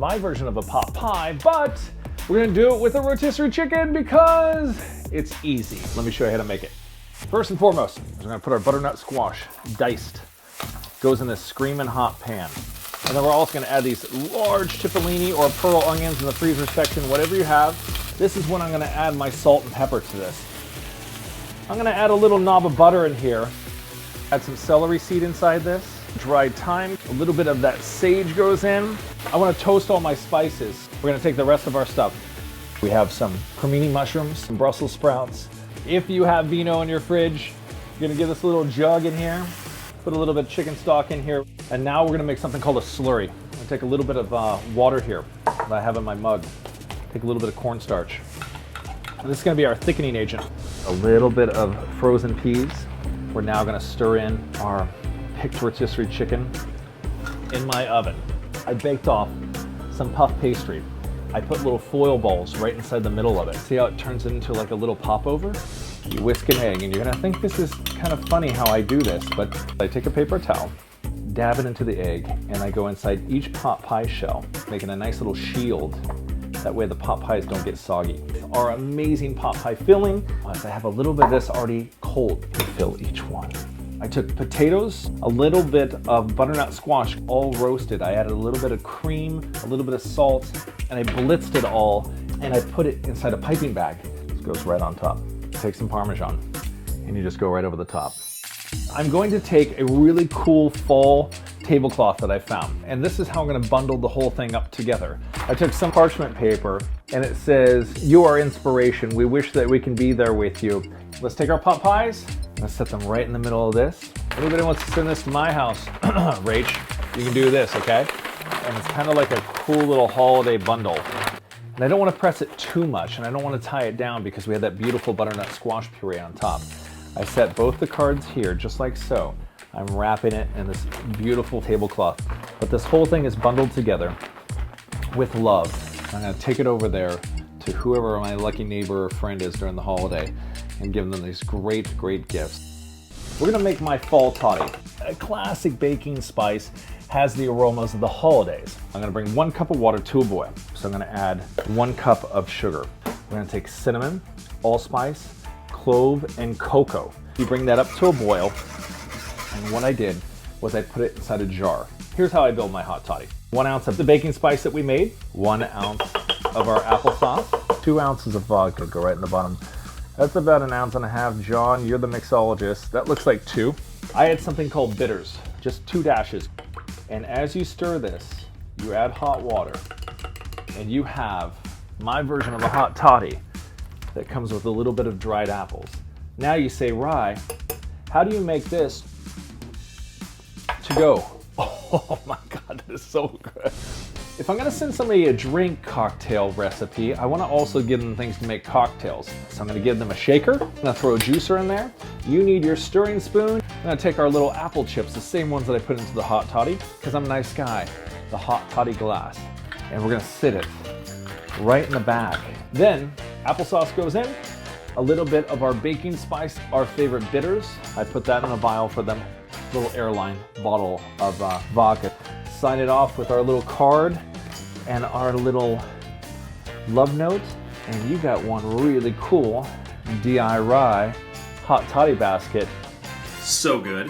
my version of a pot pie, but we're gonna do it with a rotisserie chicken because it's easy. Let me show you how to make it. First and foremost, we're gonna put our butternut squash, diced, goes in this screaming hot pan. And then we're also gonna add these large cipollini or pearl onions in the freezer section, whatever you have. This is when I'm gonna add my salt and pepper to this. I'm gonna add a little knob of butter in here, add some celery seed inside this, dried thyme, a little bit of that sage goes in. I wanna toast all my spices. We're gonna take the rest of our stuff. We have some cremini mushrooms, some Brussels sprouts. If you have vino in your fridge, you're gonna give this a little jug in here, put a little bit of chicken stock in here, and now we're gonna make something called a slurry. I'm gonna take a little bit of water here that I have in my mug, take a little bit of cornstarch. And this is gonna be our thickening agent. A little bit of frozen peas. We're now gonna stir in our picked rotisserie chicken in my oven. I baked off some puff pastry. I put little foil balls right inside the middle of it. See how it turns into like a little popover? You whisk an egg, and you're gonna think this is kind of funny how I do this, but I take a paper towel, dab it into the egg, and I go inside each pot pie shell, making a nice little shield. That way the pot pies don't get soggy. Our amazing pot pie filling, I have a little bit of this already cold to fill each one. I took potatoes, a little bit of butternut squash, all roasted. I added a little bit of cream, a little bit of salt, and I blitzed it all, and I put it inside a piping bag. This goes right on top. Take some Parmesan, and you just go right over the top. I'm going to take a really cool fall tablecloth that I found, and this is how I'm going to bundle the whole thing up together. I took some parchment paper, and it says, "You are inspiration. We wish that we can be there with you." Let's take our pot pies. Let's set them right in the middle of this. Anybody wants to send this to my house, Rach, you can do this, okay? And it's kind of like a cool little holiday bundle. And I don't want to press it too much, and I don't want to tie it down because we had that beautiful butternut squash puree on top. I set both the cards here, just like so. I'm wrapping it in this beautiful tablecloth. But this whole thing is bundled together with love. I'm going to take it over there to whoever my lucky neighbor or friend is during the holiday and give them these great, great gifts. We're gonna make my fall toddy. A classic baking spice, has the aromas of the holidays. I'm gonna bring 1 cup of water to a boil. So I'm gonna add 1 cup of sugar. We're gonna take cinnamon, allspice, clove, and cocoa. You bring that up to a boil, and what I did was I put it inside a jar. Here's how I build my hot toddy. 1 ounce of the baking spice that we made, 1 ounce of our applesauce, 2 ounces of vodka, go right in the bottom. That's about 1.5 ounces. John, you're the mixologist. That looks like 2. I add something called bitters, just 2 dashes. And as you stir this, you add hot water, and you have my version of a hot toddy that comes with a little bit of dried apples. Now you say, Rye, how do you make this to go? Oh my God, that is so good. If I'm gonna send somebody a drink cocktail recipe, I wanna also give them things to make cocktails. So I'm gonna give them a shaker, I'm gonna throw a juicer in there. You need your stirring spoon. I'm gonna take our little apple chips, the same ones that I put into the hot toddy, because I'm a nice guy, the hot toddy glass. And we're gonna sit it right in the back. Then, applesauce goes in, a little bit of our baking spice, our favorite bitters. I put that in a vial for them, little airline bottle of vodka. Sign it off with our little card and our little love note, and you got one really cool DIY hot toddy basket. So good.